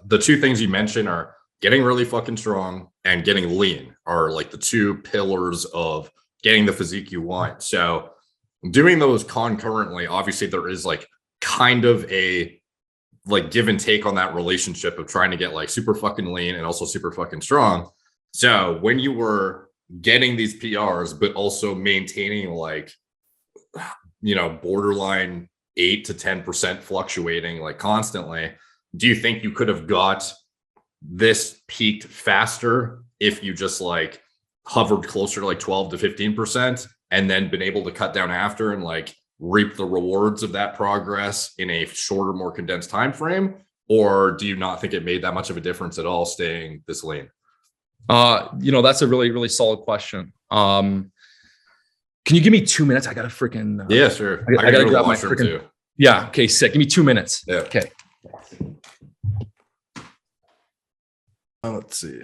the two things you mentioned are getting really fucking strong and getting lean are like the two pillars of getting the physique you want. So doing those concurrently, obviously there is like kind of a like give and take on that relationship of trying to get like super fucking lean and also super fucking strong. So when you were getting these PRs, but also maintaining like, borderline 8 to 10% fluctuating like constantly, do you think you could have got this peaked faster if you just like hovered closer to like 12 to 15% and then been able to cut down after and like reap the rewards of that progress in a shorter, more condensed time frame? Or do you not think it made that much of a difference at all staying this lean? That's a really, really solid question. Can you give me 2 minutes? I gotta freaking yeah, sure. I gotta grab my freaking too. Yeah. Okay. Sick. Give me 2 minutes. Yeah. Okay. Let's see.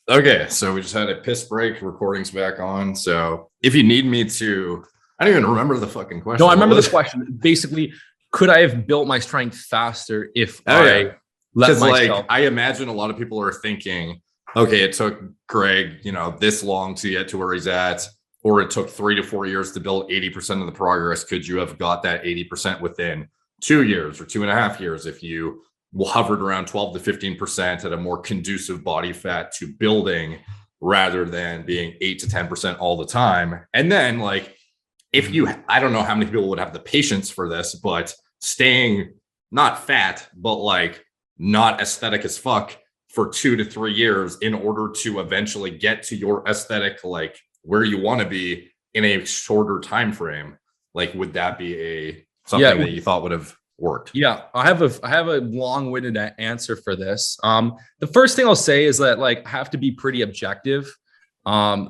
Okay, so we just had a piss break. Recording's back on. So if you need me to, I don't even remember the fucking question. No, I remember the question. Basically, could I have built my strength faster if I let myself? Like, I imagine a lot of people are thinking, okay, it took Greg, this long to get to where he's at, or it took 3 to 4 years to build 80% of the progress. Could you have got that 80% within 2 years or 2.5 years if you hovered around 12 to 15% at a more conducive body fat to building rather than being 8 to 10% all the time? And then like, I don't know how many people would have the patience for this, but staying not fat, but like not aesthetic as fuck for 2 to 3 years in order to eventually get to your aesthetic, like where you want to be in a shorter time frame. Like, would that be something that you thought would have worked? Yeah, I have a long-winded answer for this. The first thing I'll say is that like I have to be pretty objective.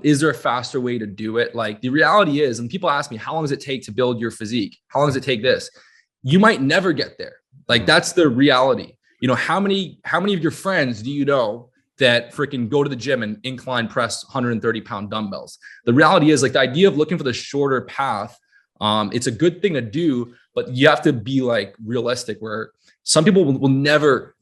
Is there a faster way to do it? Like the reality is, and people ask me, how long does it take to build your physique? How long does it take this? You might never get there. Like that's the reality. How many of your friends do you know that freaking go to the gym and incline press 130-pound dumbbells? The reality is like the idea of looking for the shorter path. It's a good thing to do, but you have to be like realistic where some people will never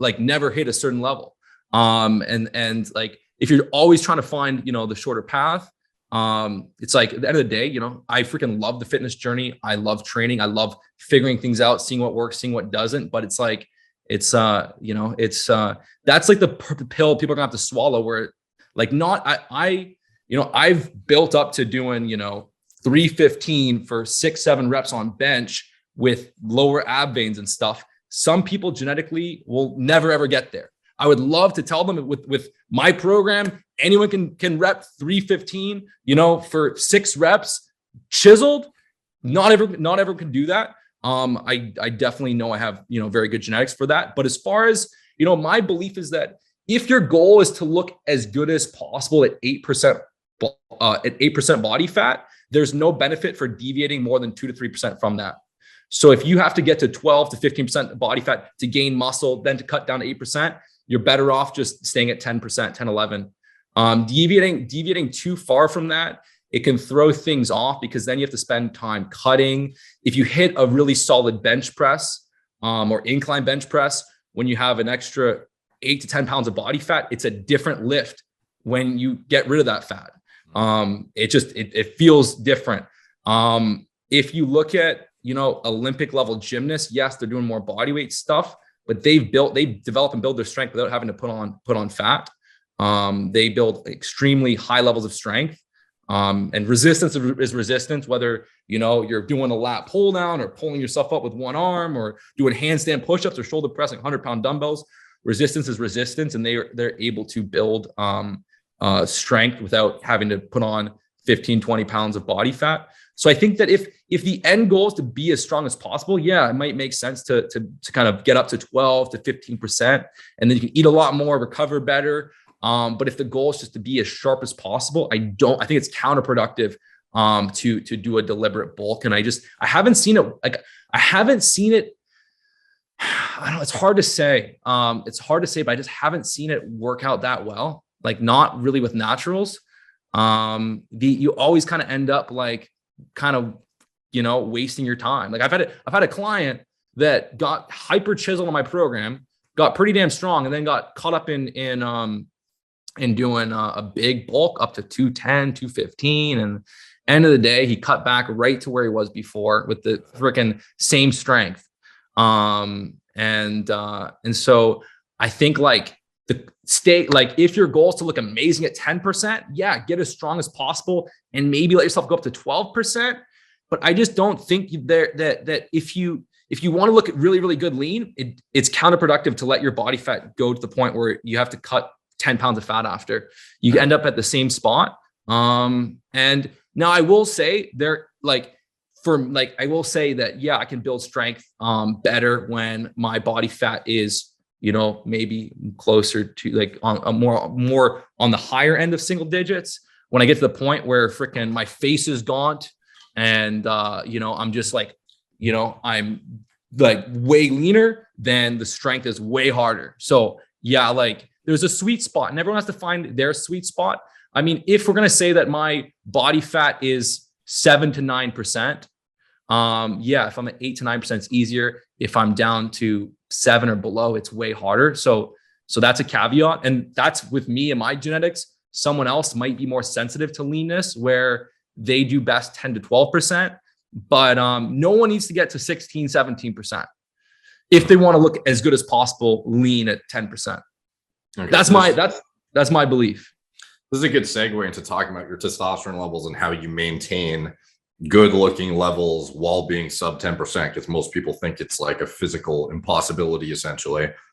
hit a certain level. And like, if you're always trying to find, the shorter path, it's like at the end of the day, I freaking love the fitness journey. I love training. I love figuring things out, seeing what works, seeing what doesn't. But it's like, that's like the pill people are gonna have to swallow where like I've built up to doing, 315 for 6-7 reps on bench with lower ab veins and stuff. Some people genetically will never, ever get there. I would love to tell them with my program, anyone can rep 315, for 6 reps chiseled. Not everyone can do that. I definitely know I have, very good genetics for that. But as far as, my belief is that if your goal is to look as good as possible at 8% body fat, there's no benefit for deviating more than 2 to 3% from that. So if you have to get to 12 to 15% body fat to gain muscle, then to cut down to 8%, you're better off just staying at 10%, 10, 11. Deviating too far from that, it can throw things off because then you have to spend time cutting. If you hit a really solid bench press or incline bench press, when you have an extra 8 to 10 pounds of body fat, it's a different lift when you get rid of that fat. It feels different. If you look at, Olympic level gymnasts, yes, they're doing more body weight stuff, but they develop and build their strength without having to put on fat. They build extremely high levels of strength. And resistance is resistance, whether, you're doing a lat pull down or pulling yourself up with one arm or doing handstand push-ups or shoulder pressing 100-pound dumbbells. Resistance is resistance, and they're able to build strength without having to put on 15, 20 pounds of body fat. So I think that if the end goal is to be as strong as possible, yeah, it might make sense to kind of get up to 12 to 15%, and then you can eat a lot more, recover better. But if the goal is just to be as sharp as possible, I think it's counterproductive to do a deliberate bulk. And I haven't seen it. I don't know. It's hard to say. But I just haven't seen it work out that well. Like not really with naturals. You always kind of end up like wasting your time. Like I've had a client that got hyper chiseled on my program, got pretty damn strong, and then got caught up in doing a big bulk up to 210, 215. And end of the day, he cut back right to where he was before with the freaking same strength. And so I think like the state, like if your goal is to look amazing at 10%, yeah, get as strong as possible and maybe let yourself go up to 12%. But I just don't think that if you want to look at really, really good lean, it's counterproductive to let your body fat go to the point where you have to cut 10 pounds of fat after. You end up at the same spot. And now I will say I will say that, yeah, I can build strength better when my body fat is, maybe closer to like on a more on the higher end of single digits. When I get to the point where freaking my face is gaunt and, I'm just like, I'm like way leaner, then the strength is way harder. So yeah, like there's a sweet spot and everyone has to find their sweet spot. I mean, if we're going to say that my body fat is 7 to 9%, yeah, if I'm at 8 to 9%, it's easier. If I'm down to 7 or below, it's way harder. So that's a caveat. And that's with me and my genetics. Someone else might be more sensitive to leanness where they do best 10 to 12%, but no one needs to get to 16, 17% if they want to look as good as possible lean at 10%. Okay. That's my belief. This is a good segue into talking about your testosterone levels and how you maintain good looking levels while being sub 10%, because most people think it's like a physical impossibility essentially.